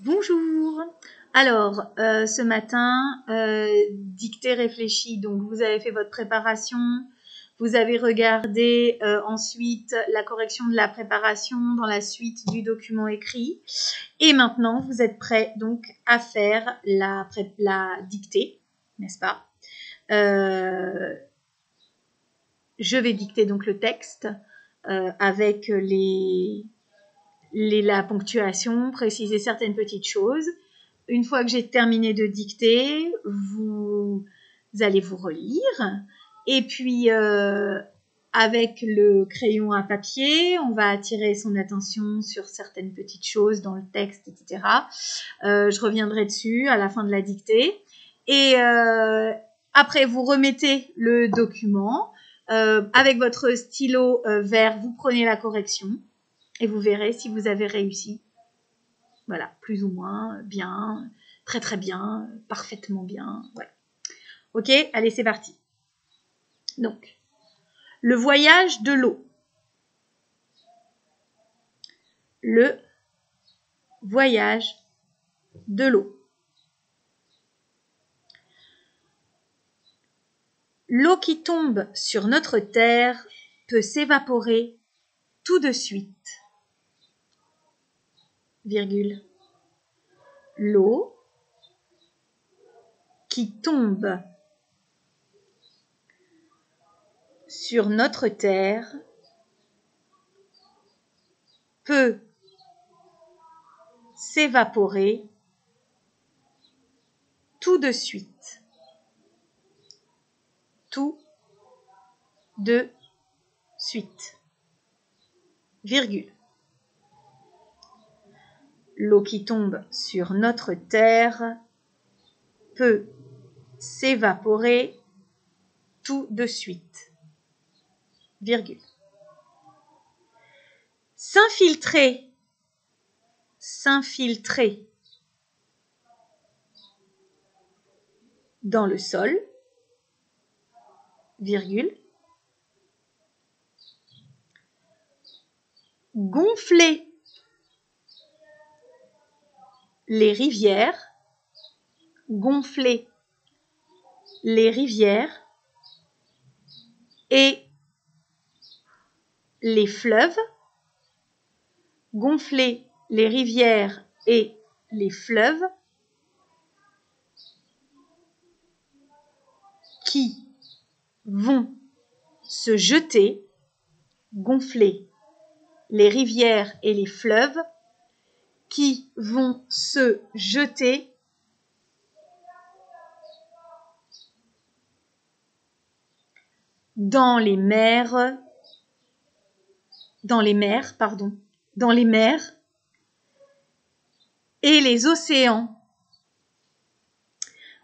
Bonjour. Alors, ce matin, dictée réfléchie. Donc, vous avez fait votre préparation. Vous avez regardé ensuite la correction de la préparation dans la suite du document écrit. Et maintenant, vous êtes prêts donc à faire la dictée, n'est-ce pas? Je vais dicter donc le texte avec la ponctuation, préciser certaines petites choses. Une fois que j'ai terminé de dicter, vous allez vous relire. Et puis, avec le crayon à papier, on va attirer son attention sur certaines petites choses dans le texte, etc. Je reviendrai dessus à la fin de la dictée. Et après, vous remettez le document. Avec votre stylo vert, vous prenez la correction. Et vous verrez si vous avez réussi. Voilà, plus ou moins, bien, très très bien, parfaitement bien. Voilà. Ok, allez, c'est parti. Donc, le voyage de l'eau. Le voyage de l'eau. L'eau qui tombe sur notre terre peut s'évaporer tout de suite. Virgule. L'eau qui tombe sur notre terre peut s'évaporer tout de suite. Tout de suite. Virgule. L'eau qui tombe sur notre terre peut s'évaporer tout de suite. Virgule. S'infiltrer. S'infiltrer dans le sol. Virgule. Gonfler les rivières. Gonfler les rivières et les fleuves. Gonfler les rivières et les fleuves qui vont se jeter. Gonfler les rivières et les fleuves qui vont se jeter dans les mers et les océans.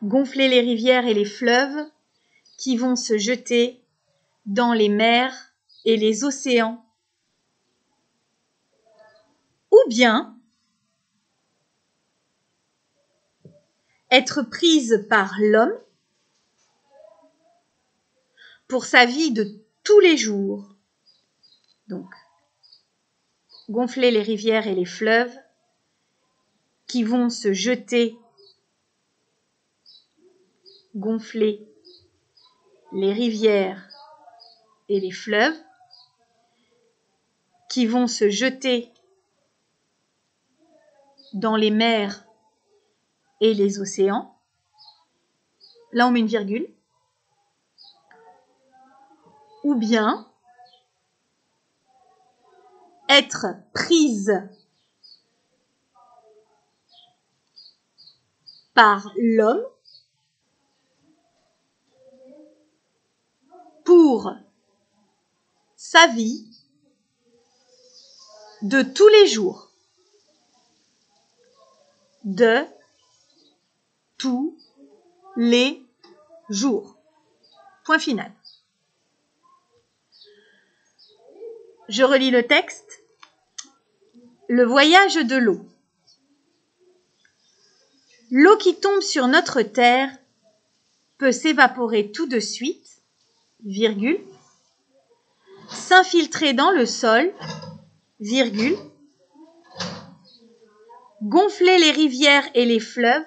Gonfler les rivières et les fleuves qui vont se jeter dans les mers et les océans. Ou bien être prise par l'homme pour sa vie de tous les jours. Donc, gonfler les rivières et les fleuves qui vont se jeter. Gonfler les rivières et les fleuves qui vont se jeter dans les mers et les océans. Là, on met une virgule. Ou bien être prise par l'homme pour sa vie de tous les jours. De tous les jours. Point final. Je relis le texte. Le voyage de l'eau. L'eau qui tombe sur notre terre peut s'évaporer tout de suite, virgule, s'infiltrer dans le sol, virgule, gonfler les rivières et les fleuves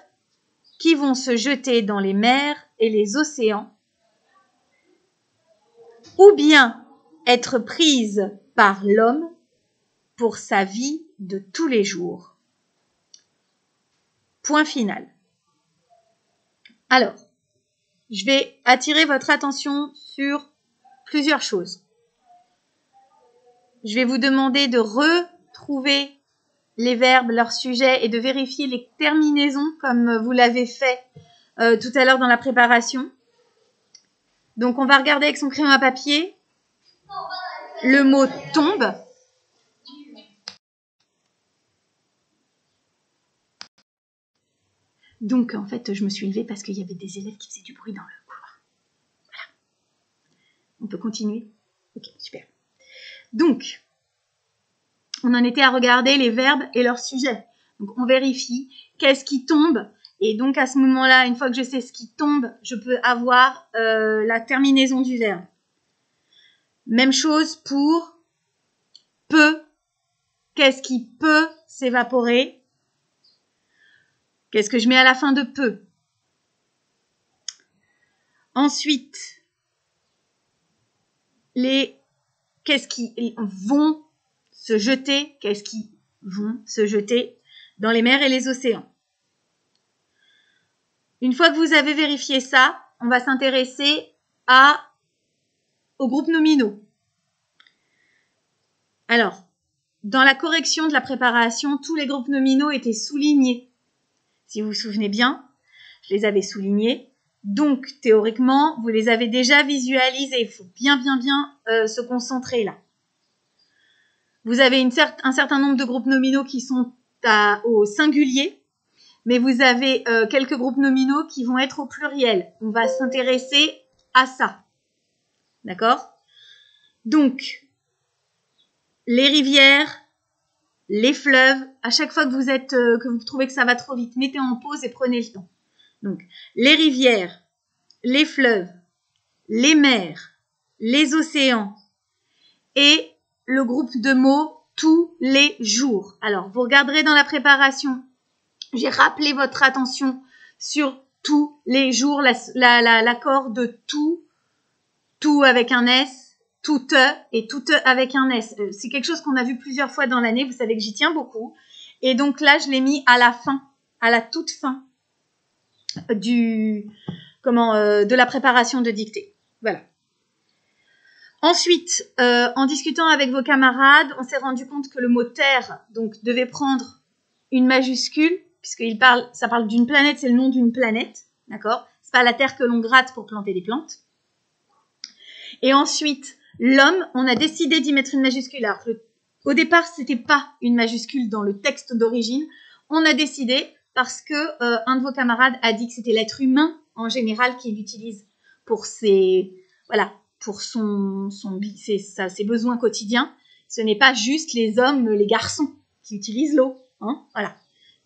qui vont se jeter dans les mers et les océans, ou bien être prise par l'homme pour sa vie de tous les jours. Point final. Alors, je vais attirer votre attention sur plusieurs choses. Je vais vous demander de retrouver les verbes, leurs sujets et de vérifier les terminaisons comme vous l'avez fait tout à l'heure dans la préparation. Donc, on va regarder avec son crayon à papier le mot tombe. Donc, en fait, je me suis levée parce qu'il y avait des élèves qui faisaient du bruit dans le couloir. Voilà. On peut continuer? Ok, super. Donc, on en était à regarder les verbes et leurs sujets. Donc, on vérifie qu'est-ce qui tombe. Et donc, à ce moment-là, une fois que je sais ce qui tombe, je peux avoir la terminaison du verbe. Même chose pour peut. Qu'est-ce qui peut s'évaporer? Qu'est-ce que je mets à la fin de peut? Ensuite, qu'est-ce qui vont se jeter? Qu'est-ce qui vont se jeter dans les mers et les océans? Une fois que vous avez vérifié ça, on va s'intéresser aux groupes nominaux. Alors, dans la correction de la préparation, tous les groupes nominaux étaient soulignés. Si vous vous souvenez bien, je les avais soulignés. Donc, théoriquement, vous les avez déjà visualisés. Il faut bien se concentrer là. Vous avez un certain nombre de groupes nominaux qui sont au singulier, mais vous avez quelques groupes nominaux qui vont être au pluriel. On va s'intéresser à ça. D'accord? Donc, les rivières, les fleuves, à chaque fois que vous trouvez que ça va trop vite, mettez en pause et prenez le temps. Donc, les rivières, les fleuves, les mers, les océans et le groupe de mots tous les jours. Alors, vous regarderez dans la préparation, j'ai rappelé votre attention sur tous les jours, l'accord de tout avec un S, toute et toute avec un S. C'est quelque chose qu'on a vu plusieurs fois dans l'année, vous savez que j'y tiens beaucoup. Et donc là, je l'ai mis à la fin, à la toute fin de la préparation de dictée. Voilà. Ensuite, en discutant avec vos camarades, on s'est rendu compte que le mot terre donc devait prendre une majuscule, puisqu'il ça parle d'une planète, c'est le nom d'une planète, d'accord? C'est pas la terre que l'on gratte pour planter des plantes. Et ensuite, l'homme, on a décidé d'y mettre une majuscule. Alors, au départ, c'était pas une majuscule dans le texte d'origine. On a décidé parce que un de vos camarades a dit que c'était l'être humain en général qui l'utilise pour ses besoins quotidiens. Ce n'est pas juste les hommes, les garçons qui utilisent l'eau. Hein, voilà.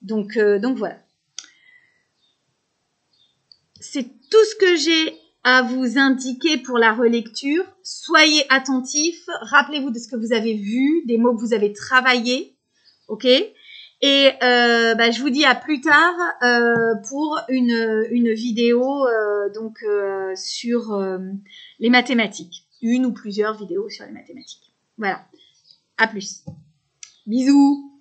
Donc voilà. C'est tout ce que j'ai à vous indiquer pour la relecture. Soyez attentifs. Rappelez-vous de ce que vous avez vu, des mots que vous avez travaillés. Ok ? Et je vous dis à plus tard pour une vidéo sur les mathématiques. Une ou plusieurs vidéos sur les mathématiques. Voilà. À plus. Bisous.